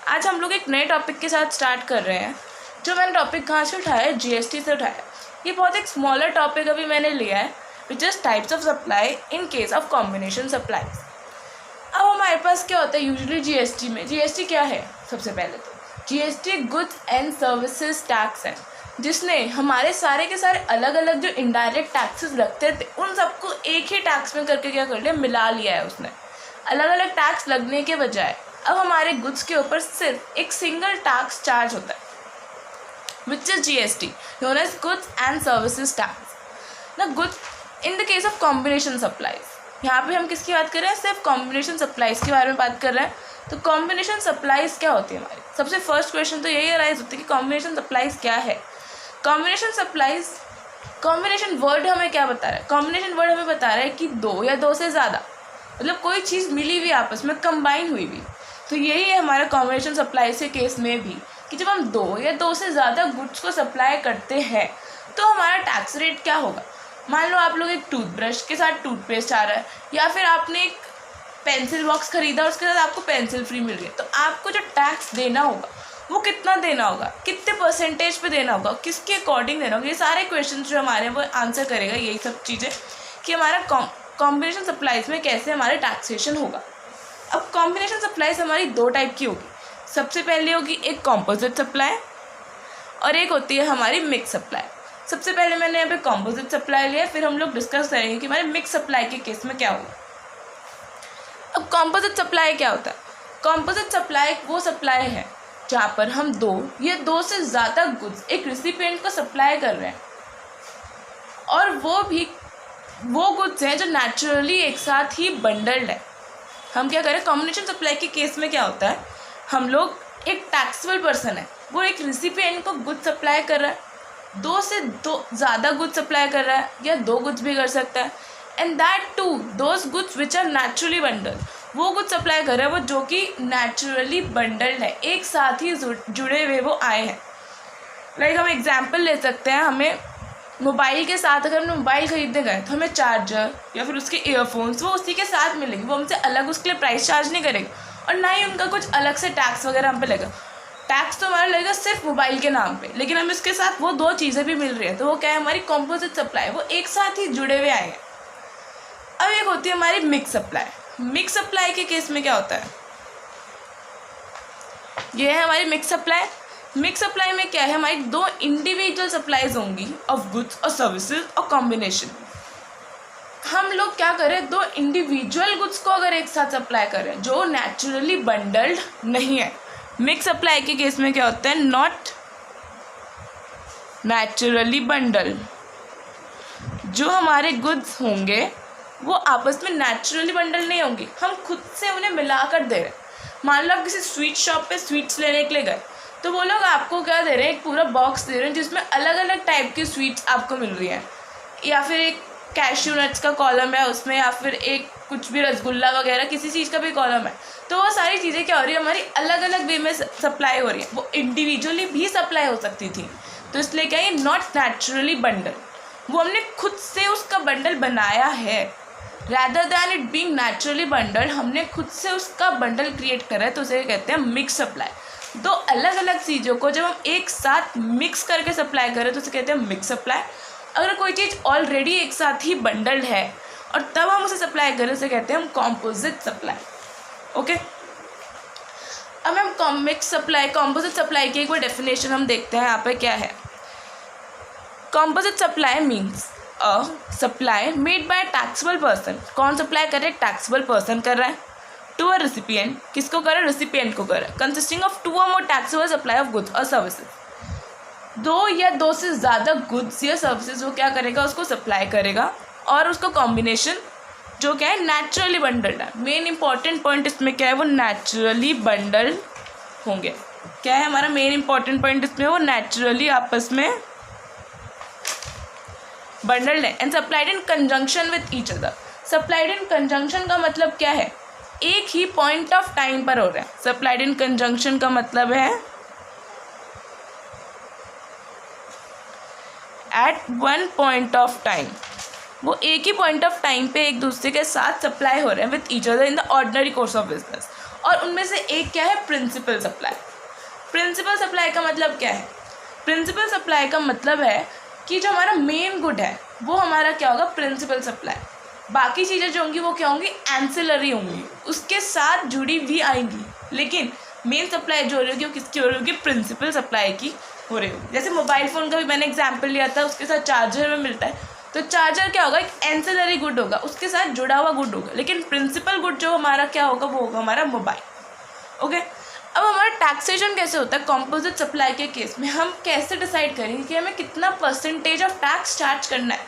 आज हम लोग एक नए टॉपिक के साथ स्टार्ट कर रहे हैं। जो मैंने टॉपिक कहाँ से उठाया है, जीएसटी से उठाया। ये बहुत एक स्मॉलर टॉपिक अभी मैंने लिया है, which is types of supply in case of combination supplies. अब हमारे पास क्या होता है यूजुअली जीएसटी में। जीएसटी क्या है? सबसे पहले तो GST goods and services tax है, जिसने हमारे सारे के सारे अलग अलग जो इनडायरेक्ट टैक्सेस लगते थे उन सबको एक ही टैक्स में करके क्या कर लिया, मिला लिया है उसने। अलग अलग टैक्स लगने के बजाय अब हमारे गुड्स के ऊपर सिर्फ एक सिंगल टैक्स चार्ज होता है, which is GST, known as goods and services tax. ना goods in the case of combination supplies, यहाँ पे हम किसकी बात कर रहे हैं? सिर्फ कॉम्बिनेशन सप्लाईज के बारे में बात कर रहे हैं। तो कॉम्बिनेशन सप्लाईज क्या होती है हमारी? सबसे फर्स्ट क्वेश्चन तो यही अराइज होती है कि कॉम्बिनेशन सप्लाईज क्या है। कॉम्बिनेशन सप्लाईज, कॉम्बिनेशन वर्ड हमें क्या बता रहा है? कॉम्बिनेशन वर्ड हमें बता रहा है कि दो या दो से ज़्यादा, मतलब कोई चीज़ मिली हुई आपस में, कंबाइन हुई हुई। तो यही है हमारा कॉम्बिनेशन सप्लाई के केस में भी, कि जब हम दो या दो से ज़्यादा गुड्स को सप्लाई करते हैं तो हमारा टैक्स रेट क्या होगा। मान लो आप लोग एक टूथब्रश के साथ टूथपेस्ट आ रहा है, या फिर आपने एक पेंसिल बॉक्स खरीदा उसके साथ आपको पेंसिल फ्री मिल गई, तो आपको जो टैक्स देना होगा वो कितना देना होगा, कितने परसेंटेज पे देना होगा, किसके अकॉर्डिंग देना होगा। ये सारे क्वेश्चन जो हमारे हैं वो आंसर करेगा यही सब चीज़ें, कि हमारा कॉम्बिनेशन सप्लाईज में कैसे हमारे टैक्सेशन होगा। अब कॉम्बिनेशन सप्लाईज हमारी दो टाइप की होगी। सबसे पहले होगी एक कॉम्पोजिट सप्लाई और एक होती है हमारी मिक्स सप्लाई। सबसे पहले मैंने यहाँ पे कॉम्पोजिट सप्लाई लिया, फिर हम लोग डिस्कस करेंगे कि हमारे मिक्स सप्लाई के केस में क्या होगा। अब कॉम्पोजिट सप्लाई क्या होता है? कॉम्पोजिट सप्लाई वो सप्लाई है जहाँ पर हम दो या दो से ज़्यादा गुड्स एक रिसिपिएंट को सप्लाई कर रहे हैं, और वो भी वो गुड्स हैं जो नेचुरली एक साथ ही बंडल्ड है। हम क्या करें, कॉम्बिनेशन सप्लाई के केस में क्या होता है, हम लोग एक टैक्सेबल पर्सन है, वो एक रिसिपिएंट को गुड्स सप्लाई कर रहा है, दो से दो ज़्यादा गुड्स सप्लाई कर रहा है, या दो गुड्स भी कर सकता है, and that to those goods which are naturally bundled. वो गुड्स सप्लाई कर रहा है वो जो कि नेचुरली बंडल्ड है, एक साथ ही जुड़े हुए वो आए हैं। लाइक हम एग्जाम्पल ले सकते हैं, हमें मोबाइल के साथ अगर हम मोबाइल खरीदने गए तो हमें चार्जर या फिर उसके ईयरफोन्स वो उसी के साथ मिलेंगे, वो हमसे अलग उसके लिए प्राइस चार्ज नहीं करेंगे, और ना ही उनका कुछ अलग से टैक्स वगैरह हम पे लगेगा। टैक्स तो हमारा लगेगा सिर्फ मोबाइल के नाम पे, लेकिन हमें उसके साथ वो दो चीज़ें भी मिल रही हैं, तो वो क्या है, हमारी कॉम्पोजिट सप्लाई, वो एक साथ ही जुड़े हुए आए हैं। अब एक होती है हमारी मिक्स सप्लाई। मिक्स सप्लाई के केस में क्या होता है, ये है हमारी मिक्स सप्लाई। मिक्स सप्लाई में क्या है, हमारी दो इंडिविजुअल सप्लाईज होंगी ऑफ गुड्स और सर्विसेज और कॉम्बिनेशन। हम लोग क्या करें, दो इंडिविजुअल गुड्स को अगर एक साथ सप्लाई करें जो नेचुरली बंडल्ड नहीं है। मिक्स सप्लाई के केस में क्या होता है, नॉट नेचुरली बंडल्ड। जो हमारे गुड्स होंगे वो आपस में नेचुरली बंडल नहीं होंगे, हम खुद से उन्हें मिलाकर दे रहे हैं। मान लो आप किसी स्वीट शॉप पे स्वीट्स लेने के लिए गए, तो वो लोग आपको क्या दे रहे हैं, एक पूरा बॉक्स दे रहे हैं जिसमें अलग अलग टाइप की स्वीट्स आपको मिल रही हैं, या फिर एक कैश्यू नट्स का कॉलम है उसमें, या फिर एक कुछ भी रसगुल्ला वगैरह किसी चीज़ का भी कॉलम है। तो वो सारी चीज़ें क्या हो रही है, हमारी अलग अलग वे में सप्लाई हो रही है, वो इंडिविजुअली भी सप्लाई हो सकती थी। तो इसलिए क्या है, नॉट नेचुरली बंडल, वो हमने खुद से उसका बंडल बनाया है, rather than it being naturally bundle, हमने खुद से उसका बंडल क्रिएट करा है, तो उसे कहते हैं मिक्स सप्लाई। दो अलग अलग चीज़ों को जब हम एक साथ मिक्स करके सप्लाई करें तो उसे कहते हैं मिक्स सप्लाई। अगर कोई चीज़ ऑलरेडी एक साथ ही बंडल्ड है और तब हम उसे सप्लाई करें उसे कहते हैं हम कॉम्पोजिट सप्लाई। ओके, अब हम मिक्स सप्लाई, कॉम्पोजिट सप्लाई की एक बार डेफिनेशन हम देखते हैं यहाँ पे क्या है। Composite supply means a supply made by taxable person. कौन सप्लाई कर रहा है? टैक्सेबल पर्सन कर रहा है। टू अ रिसिपिएंट, किसको कर रहा है? रिसिपिएंट को कर रहा है। कंसिस्टिंग ऑफ टू और मोर टैक्सेबल सप्लाई ऑफ गुड्स और सर्विसेज। दो या दो से ज़्यादा गुड्स या सर्विसेज वो क्या करेगा, उसको सप्लाई करेगा, और उसका कॉम्बिनेशन जो क्या है, नेचुरली बंडल्ड है। मेन इंपॉर्टेंट पॉइंट इसमें क्या है, वो नेचुरली बंडल्ड होंगे। क्या है हमारा मेन इंपॉर्टेंट पॉइंट इसमें, वो नेचुरली आपस में बंडल्ड है and supplied in conjunction with each other. Supplied in conjunction का मतलब क्या है, एक ही पॉइंट ऑफ टाइम पर हो रहा है। सप्लाइड इन कंजंक्शन का मतलब है at one point of time, वो एक ही पॉइंट ऑफ टाइम पे एक दूसरे के साथ सप्लाई हो रहे हैं with each other in the ordinary course of business. और उनमें से एक क्या है, प्रिंसिपल सप्लाई। प्रिंसिपल सप्लाई का मतलब क्या है? प्रिंसिपल सप्लाई का मतलब है कि जो हमारा मेन गुड है वो हमारा क्या होगा, प्रिंसिपल सप्लाई। बाकी चीज़ें जो होंगी वो क्या होंगी, एंसिलरी होंगी, उसके साथ जुड़ी हुई आएंगी। लेकिन मेन सप्लाई जो हो रही होगी वो किसकी हो रही होगी, प्रिंसिपल सप्लाई की हो रही होगी। जैसे मोबाइल फ़ोन का भी मैंने एग्जाम्पल लिया था, उसके साथ चार्जर में मिलता है, तो चार्जर क्या होगा, एक एंसिलरी गुड होगा, उसके साथ जुड़ा हुआ गुड होगा। लेकिन प्रिंसिपल गुड जो हमारा क्या होगा, वो होगा हमारा मोबाइल। ओके, अब हमारा टैक्सेशन कैसे होता है कंपोजिट सप्लाई के केस में? हम कैसे डिसाइड करेंगे कि हमें कितना परसेंटेज ऑफ टैक्स चार्ज करना है?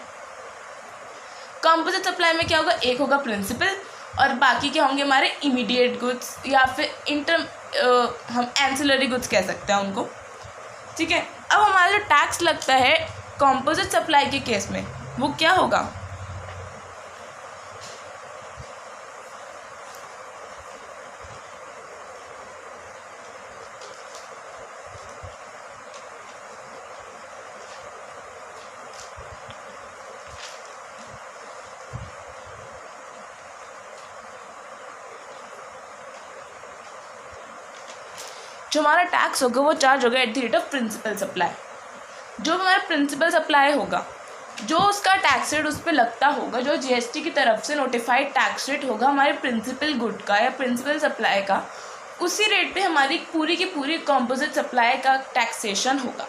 कंपोजिट सप्लाई में क्या होगा, एक होगा प्रिंसिपल और बाकी क्या होंगे हमारे इमीडिएट गुड्स या फिर हम एंसिलरी गुड्स कह सकते हैं उनको। ठीक है, अब हमारा जो टैक्स लगता है कंपोजिट सप्लाई के केस में वो क्या होगा? जो हमारा टैक्स होगा वो चार्ज होगा at the rate of principal supply. जो हमारा प्रिंसिपल सप्लाई होगा, जो उसका टैक्स रेट उस पर लगता होगा, जो जीएसटी की तरफ से नोटिफाइड टैक्स रेट होगा हमारे प्रिंसिपल गुड का या प्रिंसिपल सप्लाई का, उसी रेट पे हमारी पूरी की पूरी कंपोजिट सप्लाई का टैक्सेशन होगा।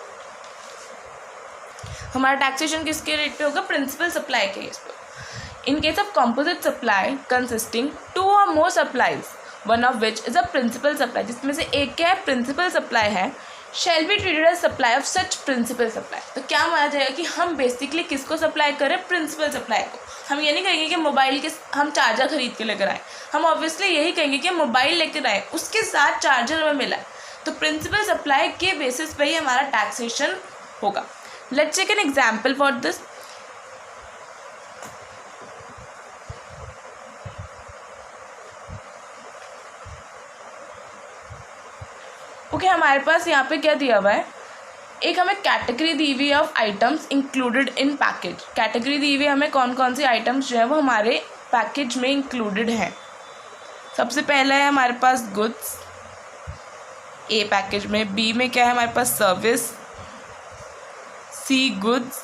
हमारा टैक्सेशन किसके रेट पे होगा, प्रिंसिपल सप्लाई के केस पे। In case of composite supply consisting two और more supplies, one of which is a principal supply, जिसमें से एक क्या है, प्रिंसिपल सप्लाई है, shall be treated as supply of such principal supply. तो क्या माना जाएगा कि हम बेसिकली किसको सप्लाई करें, प्रिंसिपल सप्लाई को। हम ये नहीं कहेंगे कि मोबाइल के हम चार्जर खरीद के लेकर आए, हम ऑब्वियसली यही कहेंगे कि मोबाइल लेकर आए, उसके साथ चार्जर हमें मिला है, तो प्रिंसिपल सप्लाई के बेसिस पे ही हमारा टैक्सेशन होगा। Let's take an example for this. Okay, हमारे पास यहाँ पे क्या दिया हुआ है, एक हमें कैटेगरी दी हुई है of items included in package. Category दी हुई है हमें कौन कौन सी आइटम्स जो है वो हमारे पैकेज में इंक्लूडेड हैं। सबसे पहला है हमारे पास गुड्स, ए पैकेज में। बी में क्या है हमारे पास, service. C goods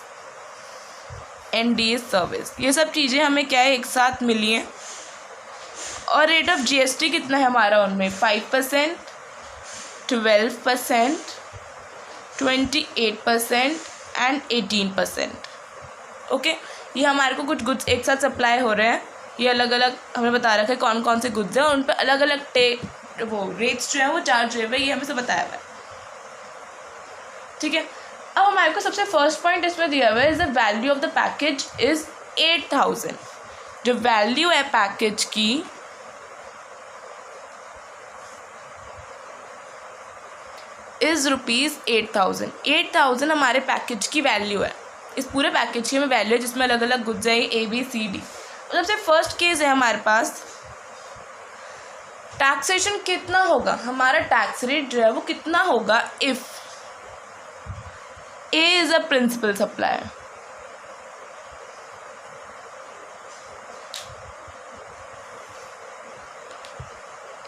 and D service. ये सब चीज़ें हमें क्या है, एक साथ मिली हैं। और रेट ऑफ जीएसटी कितना है हमारा उनमें, 5%, 12%, 28% एंड 18%। ओके, ये हमारे को कुछ गुड्स एक साथ सप्लाई हो रहे हैं। ये अलग अलग हमें बता रखा है कौन कौन से गुड्स हैं, उन पर अलग अलग वो रेट्स जो है वो चार्ज हुए हैं, ये हमें से बताया हुआ है। ठीक है, अब हमारे को सबसे फर्स्ट पॉइंट इसमें दिया हुआ है, is the value of the package is 8000। जो वैल्यू है पैकेज की इज़ ₹8,000। 8,000 हमारे पैकेज की वैल्यू है। इस पूरे पैकेज की हमें वैल्यू है जिसमें अलग अलग गुड्स है, ABCD। सबसे फर्स्ट केस है हमारे पास, टैक्सेशन कितना होगा, हमारा टैक्स रेट जो है वो कितना होगा if A is a principal supplier.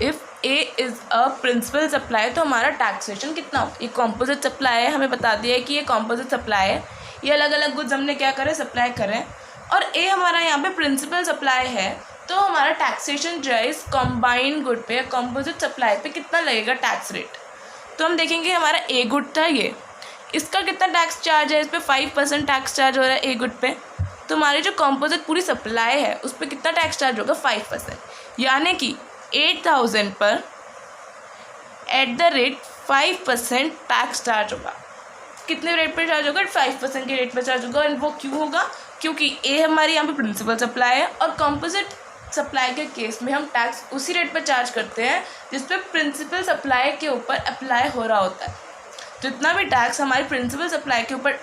If A is a principal supply, तो हमारा टैक्सेशन कितना हो। ये कॉम्पोजिट सप्लाई है, हमें बता दिया है कि ये कॉम्पोजिट सप्लाई है, ये अलग अलग गुड्स हमने क्या करें, सप्लाई करें। और A हमारा यहाँ पे प्रिंसिपल सप्लाई है, तो हमारा टैक्सेशन जो है इस कॉम्बाइंड गुड पे, कॉम्पोजिट सप्लाई पे कितना लगेगा टैक्स रेट। तो हम देखेंगे हमारा A गुड था ये, इसका कितना टैक्स चार्ज है, इस पर 5% टैक्स चार्ज हो रहा है A गुड पे। तो हमारी जो कॉम्पोजिट पूरी सप्लाई है उस पर कितना टैक्स चार्ज होगा, 5%। यानी कि 8,000 पर eight the rate 5% tax charge होगा। कितने रेट पर चार्ज होगा, 5% के रेट पर चार्ज होगा। और वो क्यों होगा, क्योंकि ए हमारी यहाँ पे प्रिंसिपल सप्लाई है और कंपोजिट सप्लाई के केस में हम टैक्स उसी रेट पर चार्ज करते हैं जिस पे प्रिंसिपल सप्लाई के ऊपर अप्लाई हो रहा होता है। जितना भी टैक्स हमारी प्रिंसिपल सप्लाई के ऊपर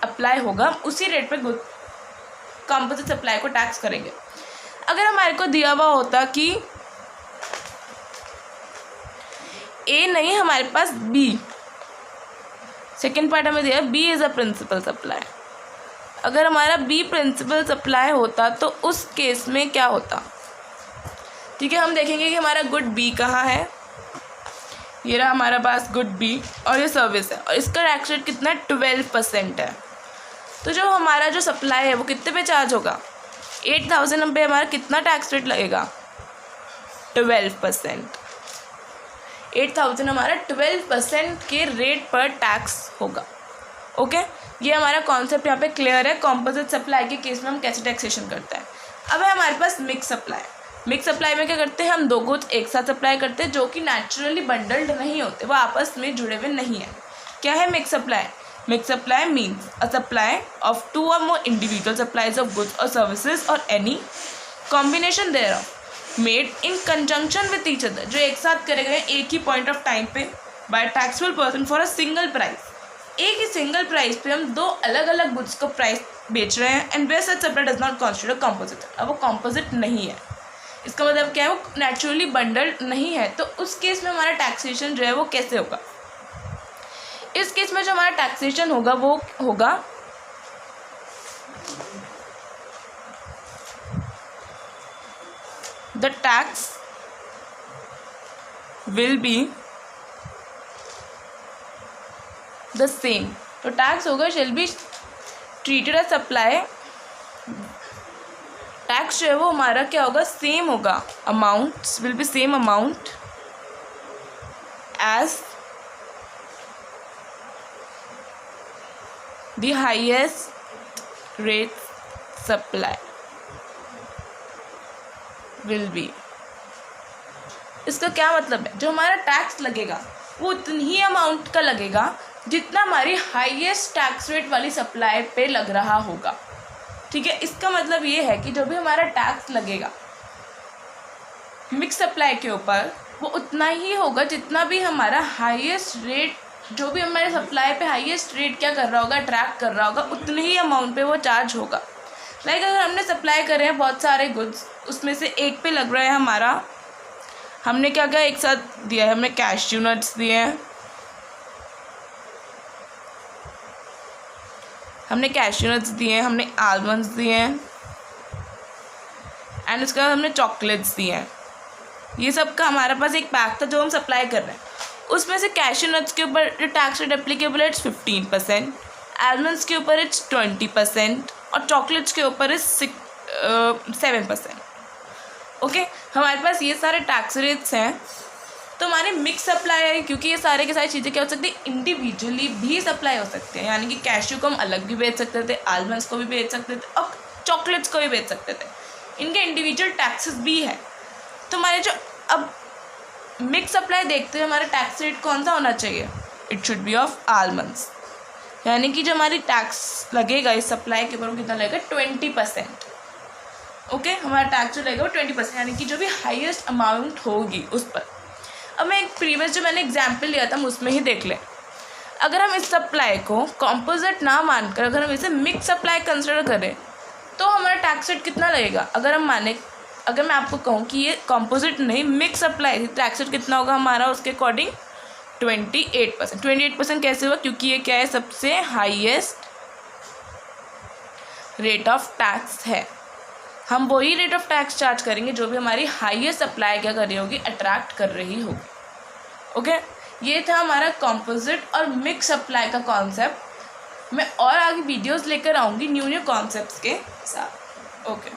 अप्लाई होगा उसी रेट पर कंपोजिट सप्लाई को टैक्स करेंगे। अगर हमारे को दिया हुआ होता कि ए नहीं, हमारे पास बी, सेकेंड पार्ट हमें दिया B is a principal supply. अगर हमारा बी प्रिंसिपल सप्लाई होता तो उस केस में क्या होता, ठीक है, हम देखेंगे कि हमारा गुड बी कहाँ है। ये रहा हमारा पास गुड बी और ये सर्विस है और इसका टैक्स रेट कितना 12% है। तो जो हमारा जो सप्लाई है वो कितने पे चार्ज होगा, 8000 पे हमारा कितना टैक्स रेट लगेगा, 12%। 8000 हमारा 12% के रेट पर टैक्स होगा। ओके, ये हमारा कॉन्सेप्ट यहाँ पे क्लियर है। कॉम्पोजिट सप्लाई के केस में हम कैसे टैक्सेशन करते हैं। अब है हमारे पास मिक्स सप्लाई। मिक्स सप्लाई में क्या करते हैं, हम दो गुड्स एक साथ सप्लाई करते हैं जो कि नेचुरली बंडल्ड नहीं होते, वो आपस में जुड़े हुए नहीं है। क्या है mix supply? Mix supply means a supply of 2 or more individual supplies of goods or services or any combination thereof made in conjunction with each other, जो एक साथ करे गए एक ही पॉइंट ऑफ टाइम पे by taxable person for a single price। एक ही single price पे हम दो अलग अलग गुड्स को प्राइस बेच रहे हैं and where such supply does not constitute composite. अब वो कॉम्पोजिट नहीं है, इसका मतलब क्या है, वो नेचुरली बंडल्ड नहीं है। तो उस केस में हमारा टैक्सेशन जो है वो कैसे होगा। इस केस में जो हमारा टैक्सेशन होगा वो होगा the tax will be the same. तो टैक्स होगा shall be treated as supply. Tax जो है वो हमारा क्या होगा, सेम होगा, amount will be same amount as the highest rate supply will be. इसका क्या मतलब है, जो हमारा टैक्स लगेगा वो उतनी ही अमाउंट का लगेगा जितना हमारी हाईएस्ट टैक्स रेट वाली सप्लाई पे लग रहा होगा। ठीक है, इसका मतलब ये है कि जो भी हमारा टैक्स लगेगा मिक्स सप्लाई के ऊपर वो उतना ही होगा जितना भी हमारा हाईएस्ट रेट, जो भी हमारे सप्लाई पे हाईएस्ट रेट क्या कर रहा होगा, अट्रैक्ट कर रहा होगा, उतने ही अमाउंट पे वो चार्ज होगा। लाइक अगर हमने सप्लाई करे हैं बहुत सारे गुड्स, उसमें से एक पे लग रहा है हमारा, हमने क्या क्या एक साथ दिया है, हमने कैश्यू नट्स दिए हैं, हमने कैश्यू नट्स दिए हैं, हमने आलमंड्स दिए हैं एंड उसके बाद हमने चॉकलेट्स दिए हैं। ये सब का हमारे पास एक पैक था जो हम सप्लाई कर रहे हैं। उसमें से कैश्यू नट्स के ऊपर जो टैक्स रेट एप्लीकेबल है इट्स 15%, आलमंड्स के ऊपर इट्स 20% और चॉकलेट्स के ऊपर इट्स 7%। ओके, हमारे पास ये सारे टैक्स रेट्स हैं। तो हमारे मिक्स सप्लाई है, क्योंकि ये सारे के सारी चीज़ें क्या हो सकती है, इंडिविजुअली भी सप्लाई हो सकती है। यानी कि कैश्यू को हम अलग भी बेच सकते थे, आलमंड्स को भी बेच सकते थे और चॉकलेट्स को भी बेच सकते थे। इनके इंडिविजुअल टैक्सेस भी है। तो हमारे जो अब मिक्स सप्लाई देखते हैं, हमारा टैक्स रेट कौन सा होना चाहिए, it should be of almonds. यानी कि जो हमारी टैक्स लगेगा इस सप्लाई के ऊपर वो कितना लगेगा, 20%। ओके, हमारा टैक्स जो लगेगा वो 20%, यानी कि जो भी हाईएस्ट अमाउंट होगी उस पर। अब मैं एक प्रीवियस जो मैंने एग्जाम्पल लिया था हम उसमें ही देख लें। अगर हम इस सप्लाई को कॉम्पोजिट ना मानकर अगर हम इसे मिक्स सप्लाई कंसिडर करें तो हमारा टैक्स रेट कितना लगेगा। अगर हम माने, अगर मैं आपको कहूँ कि ये कॉम्पोजिट नहीं मिक्स सप्लाई थी, टैक्स रेट कितना होगा हमारा उसके अकॉर्डिंग 28%। 28% कैसे हुआ, क्योंकि ये क्या है, सबसे हाईएस्ट रेट ऑफ टैक्स है। हम वही रेट ऑफ टैक्स चार्ज करेंगे जो भी हमारी हाईएस्ट सप्लाई क्या कर रही होगी, अट्रैक्ट कर रही होगी। ओके, ये था हमारा कॉम्पोजिट और मिक्स सप्लाई का कॉन्सेप्ट। मैं और आगे वीडियोस लेकर आऊँगी न्यू कॉन्सेप्ट्स के साथ। ओके।